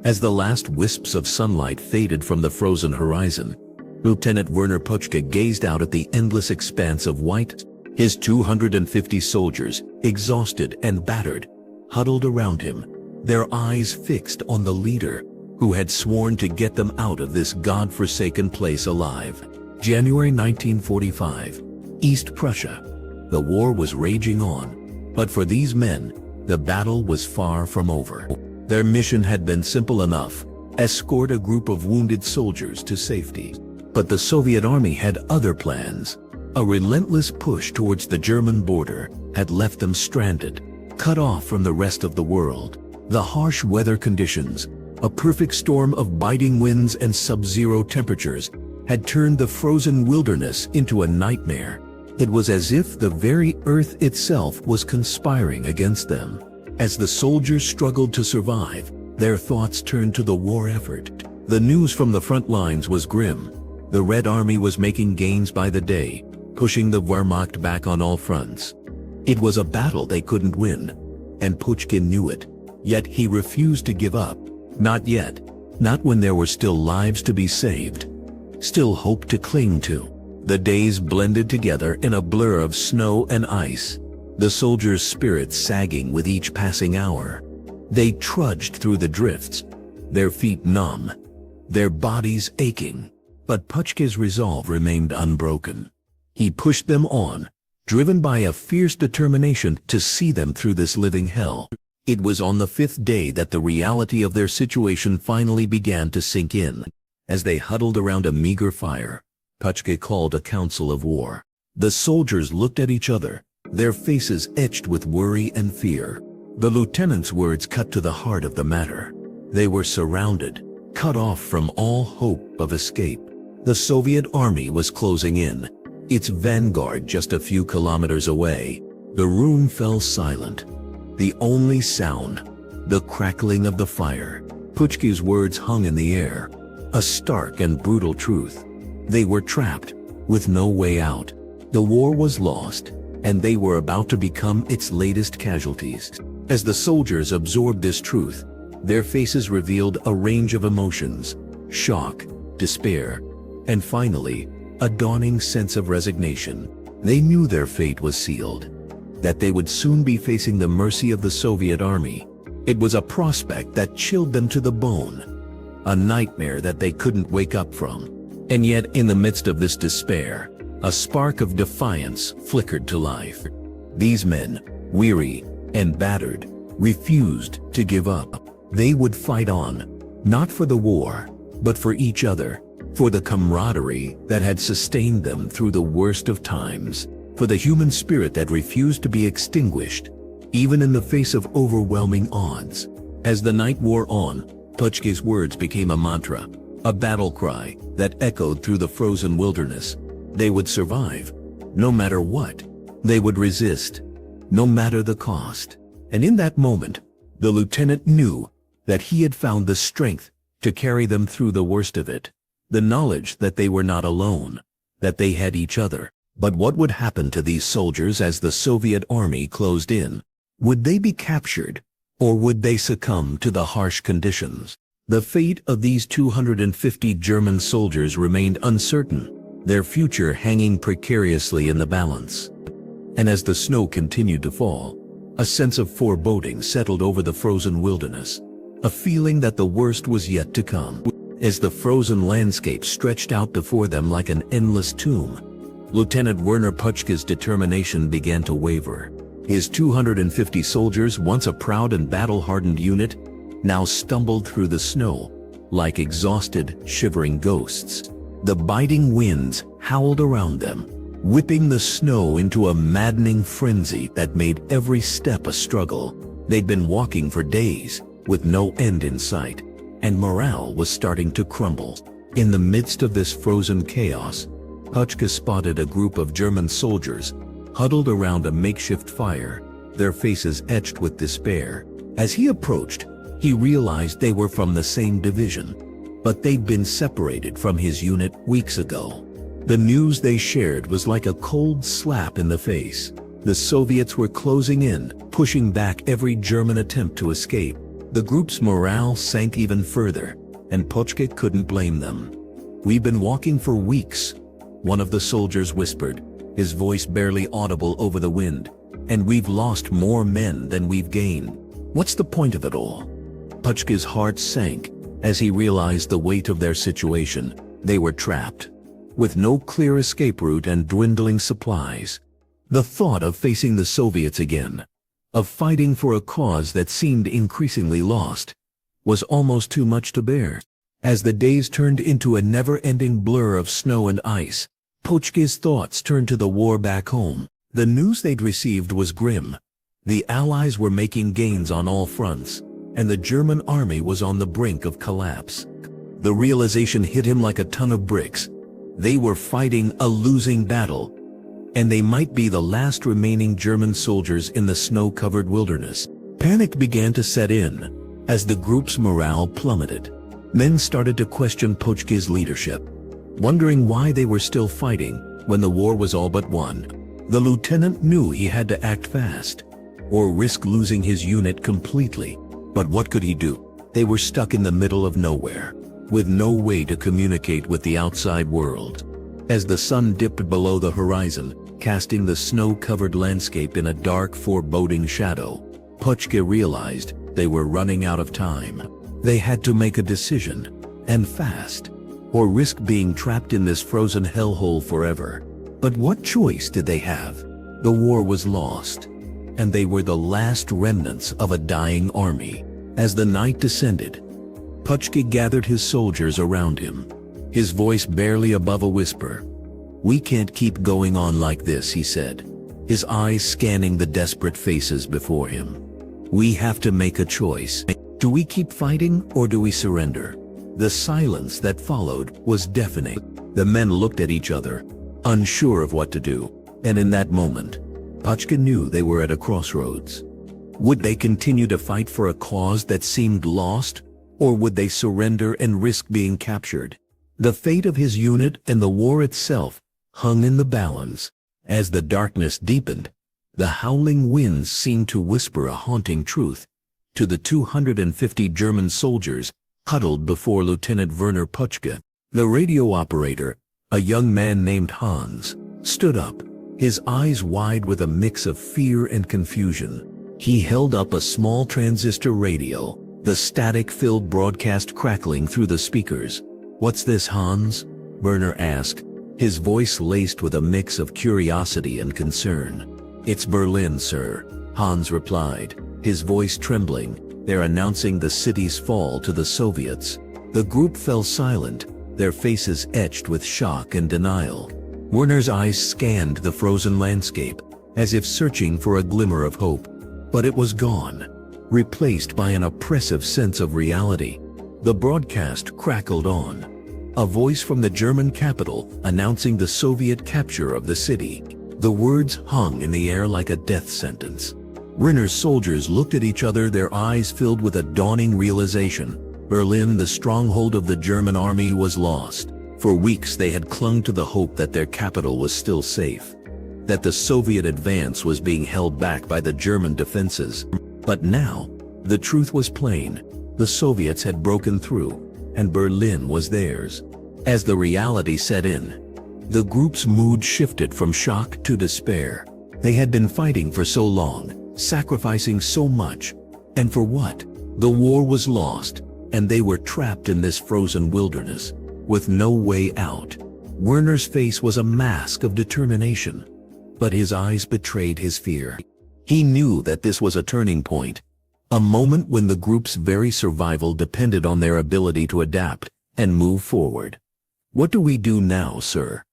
As the last wisps of sunlight faded from the frozen horizon, Lieutenant Werner Puchke gazed out at the endless expanse of white. His 250 soldiers, exhausted and battered, huddled around him, their eyes fixed on the leader who had sworn to get them out of this God-forsaken place alive. January 1945, East Prussia. The war was raging on, but for these men, the battle was far from over. Their mission had been simple enough: escort a group of wounded soldiers to safety. But the Soviet army had other plans. A relentless push towards the German border had left them stranded, cut off from the rest of the world. The harsh weather conditions, a perfect storm of biting winds and sub-zero temperatures, had turned the frozen wilderness into a nightmare. It was as if the very earth itself was conspiring against them. As the soldiers struggled to survive, their thoughts turned to the war effort. The news from the front lines was grim. The Red Army was making gains by the day, pushing the Wehrmacht back on all fronts. It was a battle they couldn't win, and Puchkin knew it. Yet he refused to give up. Not yet. Not when there were still lives to be saved. Still hope to cling to. The days blended together in a blur of snow and ice, the soldiers' spirits sagging with each passing hour. They trudged through the drifts, their feet numb, their bodies aching. But Puchke's resolve remained unbroken. He pushed them on, driven by a fierce determination to see them through this living hell. It was on the fifth day that the reality of their situation finally began to sink in. As they huddled around a meager fire, Puchke called a council of war. The soldiers looked at each other, their faces etched with worry and fear. The lieutenant's words cut to the heart of the matter. They were surrounded, cut off from all hope of escape. The Soviet army was closing in, its vanguard just a few kilometers away. The room fell silent. The only sound, the crackling of the fire. Puchke's words hung in the air, a stark and brutal truth. They were trapped, with no way out. The war was lost, and they were about to become its latest casualties. As the soldiers absorbed this truth, their faces revealed a range of emotions: shock, despair, and finally, a dawning sense of resignation. They knew their fate was sealed, that they would soon be facing the mercy of the Soviet army. It was a prospect that chilled them to the bone, a nightmare that they couldn't wake up from. And yet, in the midst of this despair, a spark of defiance flickered to life. These men, weary and battered, refused to give up. They would fight on, not for the war, but for each other, for the camaraderie that had sustained them through the worst of times, for the human spirit that refused to be extinguished, even in the face of overwhelming odds. As the night wore on, Puchke's words became a mantra, a battle cry that echoed through the frozen wilderness. They would survive, no matter what. They would resist, no matter the cost. And in that moment, the lieutenant knew that he had found the strength to carry them through the worst of it. The knowledge that they were not alone, that they had each other. But what would happen to these soldiers as the Soviet army closed in? Would they be captured, or would they succumb to the harsh conditions? The fate of these 250 German soldiers remained uncertain, their future hanging precariously in the balance. And as the snow continued to fall, a sense of foreboding settled over the frozen wilderness, a feeling that the worst was yet to come. As the frozen landscape stretched out before them like an endless tomb, Lieutenant Werner Puchke's determination began to waver. His 250 soldiers, once a proud and battle-hardened unit, now stumbled through the snow like exhausted, shivering ghosts. The biting winds howled around them, whipping the snow into a maddening frenzy that made every step a struggle. They'd been walking for days, with no end in sight, and morale was starting to crumble. In the midst of this frozen chaos, Puchke spotted a group of German soldiers huddled around a makeshift fire, their faces etched with despair. As he approached, he realized they were from the same division, but they'd been separated from his unit weeks ago. The news they shared was like a cold slap in the face. The Soviets were closing in, pushing back every German attempt to escape. The group's morale sank even further, and Pochke couldn't blame them. "We've been walking for weeks," one of the soldiers whispered, his voice barely audible over the wind, "and we've lost more men than we've gained. What's the point of it all?" Pochke's heart sank as he realized the weight of their situation. They were trapped, with no clear escape route and dwindling supplies. The thought of facing the Soviets again, of fighting for a cause that seemed increasingly lost, was almost too much to bear. As the days turned into a never-ending blur of snow and ice, Pochke's thoughts turned to the war back home. The news they'd received was grim. The Allies were making gains on all fronts, and the German army was on the brink of collapse. The realization hit him like a ton of bricks. They were fighting a losing battle, and they might be the last remaining German soldiers in the snow-covered wilderness. Panic began to set in as the group's morale plummeted. Men started to question Pochke's leadership, wondering why they were still fighting when the war was all but won. The lieutenant knew he had to act fast, or risk losing his unit completely. But what could he do? They were stuck in the middle of nowhere, with no way to communicate with the outside world. As the sun dipped below the horizon, casting the snow-covered landscape in a dark, foreboding shadow, Pochke realized they were running out of time. They had to make a decision, and fast, or risk being trapped in this frozen hellhole forever. But what choice did they have? The war was lost, and they were the last remnants of a dying army. As the night descended, Pochke gathered his soldiers around him, his voice barely above a whisper. "We can't keep going on like this," he said, his eyes scanning the desperate faces before him. "We have to make a choice. Do we keep fighting or do we surrender?" The silence that followed was deafening. The men looked at each other, unsure of what to do, and in that moment, Pochke knew they were at a crossroads. Would they continue to fight for a cause that seemed lost, or would they surrender and risk being captured? The fate of his unit and the war itself hung in the balance. As the darkness deepened, the howling winds seemed to whisper a haunting truth to the 250 German soldiers huddled before Lieutenant Werner Pochke. The radio operator, a young man named Hans, stood up, his eyes wide with a mix of fear and confusion. He held up a small transistor radio, the static-filled broadcast crackling through the speakers. "What's this, Hans?" Werner asked, his voice laced with a mix of curiosity and concern. "It's Berlin, sir," Hans replied, his voice trembling. "They're announcing the city's fall to the Soviets." The group fell silent, their faces etched with shock and denial. Werner's eyes scanned the frozen landscape, as if searching for a glimmer of hope. But it was gone, replaced by an oppressive sense of reality. The broadcast crackled on, a voice from the German capital announcing the Soviet capture of the city. The words hung in the air like a death sentence. Werner's soldiers looked at each other, their eyes filled with a dawning realization. Berlin, the stronghold of the German army, was lost. For weeks they had clung to the hope that their capital was still safe, that the Soviet advance was being held back by the German defenses. But now, the truth was plain. The Soviets had broken through, and Berlin was theirs. As the reality set in, the group's mood shifted from shock to despair. They had been fighting for so long, sacrificing so much, and for what? The war was lost, and they were trapped in this frozen wilderness, with no way out. Werner's face was a mask of determination, but his eyes betrayed his fear. He knew that this was a turning point, a moment when the group's very survival depended on their ability to adapt and move forward. "What do we do now, sir?"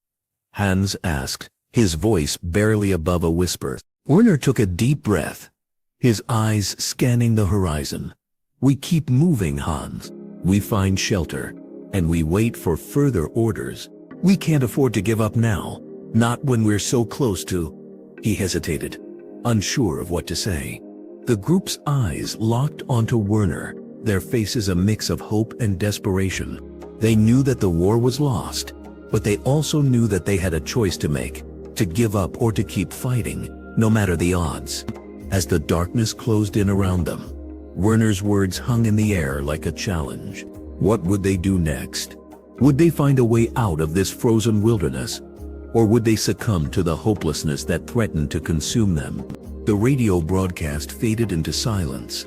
Hans asked, his voice barely above a whisper. Werner took a deep breath, his eyes scanning the horizon. "We keep moving, Hans. We find shelter, and we wait for further orders. We can't afford to give up now, not when we're so close to—" He hesitated, unsure of what to say. The group's eyes locked onto Werner, their faces a mix of hope and desperation. They knew that the war was lost, but they also knew that they had a choice to make, to give up or to keep fighting, no matter the odds. As the darkness closed in around them, Werner's words hung in the air like a challenge. What would they do next? Would they find a way out of this frozen wilderness? Or would they succumb to the hopelessness that threatened to consume them? The radio broadcast faded into silence,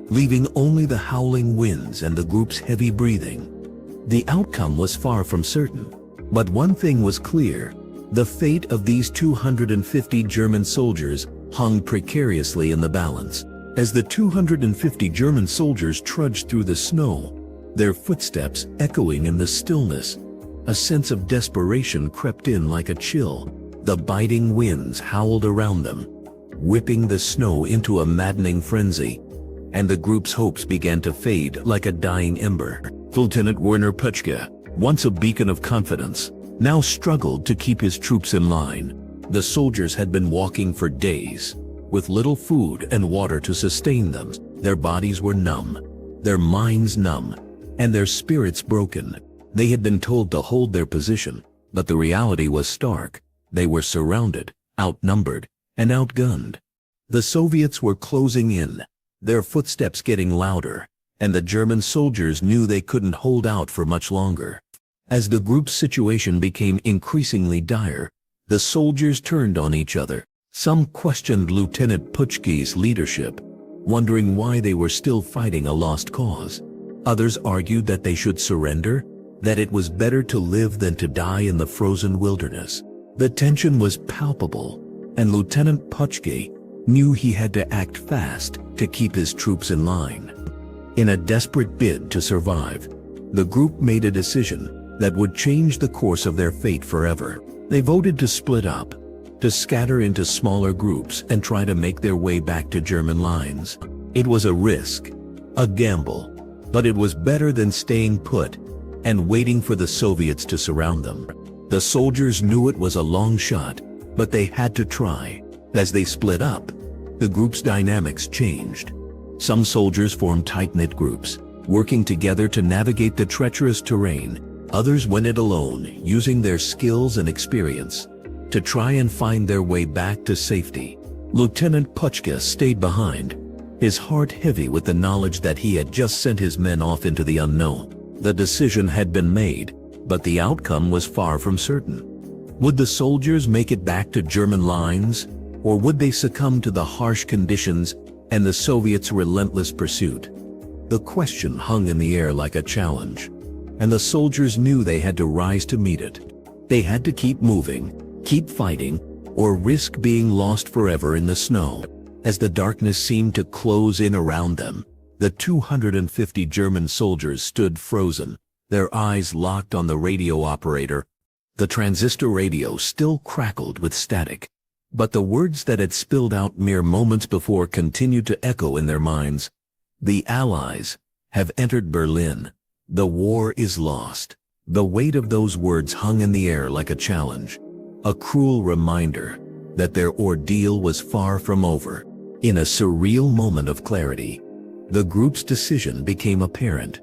leaving only the howling winds and the group's heavy breathing. The outcome was far from certain, but one thing was clear. The fate of these 250 German soldiers hung precariously in the balance. As the 250 German soldiers trudged through the snow, their footsteps echoing in the stillness, a sense of desperation crept in like a chill. The biting winds howled around them, whipping the snow into a maddening frenzy, and the group's hopes began to fade like a dying ember. Lieutenant Werner Puchka, once a beacon of confidence, now struggled to keep his troops in line. The soldiers had been walking for days, with little food and water to sustain them. Their bodies were numb, their minds numb, and their spirits broken. They had been told to hold their position, but the reality was stark. They were surrounded, outnumbered, and outgunned. The Soviets were closing in, their footsteps getting louder, and the German soldiers knew they couldn't hold out for much longer. As the group's situation became increasingly dire, the soldiers turned on each other. Some questioned Lieutenant Puchki's leadership, wondering why they were still fighting a lost cause. Others argued that they should surrender, that it was better to live than to die in the frozen wilderness. The tension was palpable, and Lieutenant Puchki knew he had to act fast to keep his troops in line. In a desperate bid to survive, the group made a decision that would change the course of their fate forever. They voted to split up, to scatter into smaller groups and try to make their way back to German lines. It was a risk, a gamble, but it was better than staying put and waiting for the Soviets to surround them. The soldiers knew it was a long shot, but they had to try. As they split up, the group's dynamics changed. Some soldiers formed tight-knit groups, working together to navigate the treacherous terrain. Others went it alone, using their skills and experience to try and find their way back to safety. Lieutenant Puchka stayed behind, his heart heavy with the knowledge that he had just sent his men off into the unknown. The decision had been made, but the outcome was far from certain. Would the soldiers make it back to German lines, or would they succumb to the harsh conditions and the Soviets' relentless pursuit? The question hung in the air like a challenge, and the soldiers knew they had to rise to meet it. They had to keep moving, keep fighting, or risk being lost forever in the snow. As the darkness seemed to close in around them, the 250 German soldiers stood frozen, their eyes locked on the radio operator. The transistor radio still crackled with static, but the words that had spilled out mere moments before continued to echo in their minds. The Allies have entered Berlin. The war is lost. The weight of those words hung in the air like a challenge, a cruel reminder that their ordeal was far from over. In a surreal moment of clarity, the group's decision became apparent.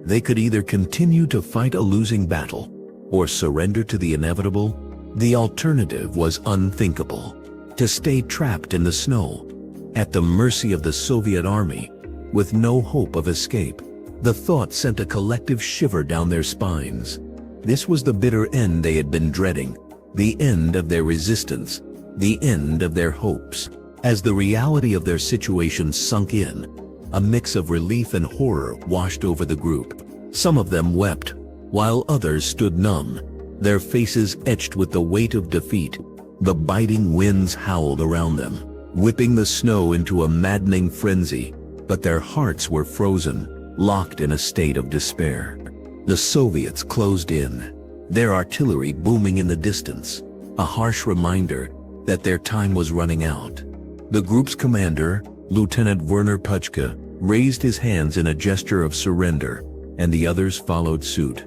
They could either continue to fight a losing battle or surrender to the inevitable. The alternative was unthinkable: to stay trapped in the snow, at the mercy of the Soviet army, with no hope of escape. The thought sent a collective shiver down their spines. This was the bitter end they had been dreading, the end of their resistance, the end of their hopes. As the reality of their situation sunk in, a mix of relief and horror washed over the group. Some of them wept, while others stood numb, their faces etched with the weight of defeat. The biting winds howled around them, whipping the snow into a maddening frenzy, but their hearts were frozen, locked in a state of despair. The Soviets closed in, their artillery booming in the distance, a harsh reminder that their time was running out. The group's commander, Lieutenant Werner Puchka, raised his hands in a gesture of surrender, and the others followed suit.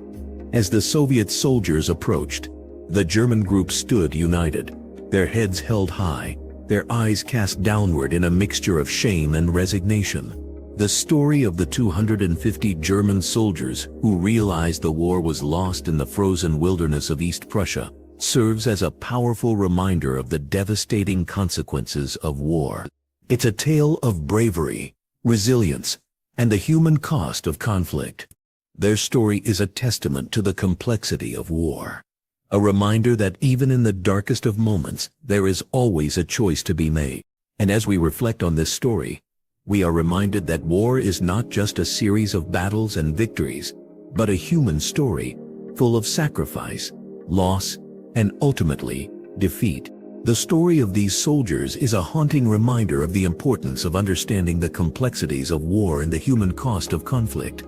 As the Soviet soldiers approached, the German group stood united, their heads held high, their eyes cast downward in a mixture of shame and resignation. The story of the 250 German soldiers who realized the war was lost in the frozen wilderness of East Prussia serves as a powerful reminder of the devastating consequences of war. It's a tale of bravery, resilience, and the human cost of conflict. Their story is a testament to the complexity of war. A reminder that even in the darkest of moments, there is always a choice to be made. And as we reflect on this story, we are reminded that war is not just a series of battles and victories, but a human story, full of sacrifice, loss, and ultimately, defeat. The story of these soldiers is a haunting reminder of the importance of understanding the complexities of war and the human cost of conflict.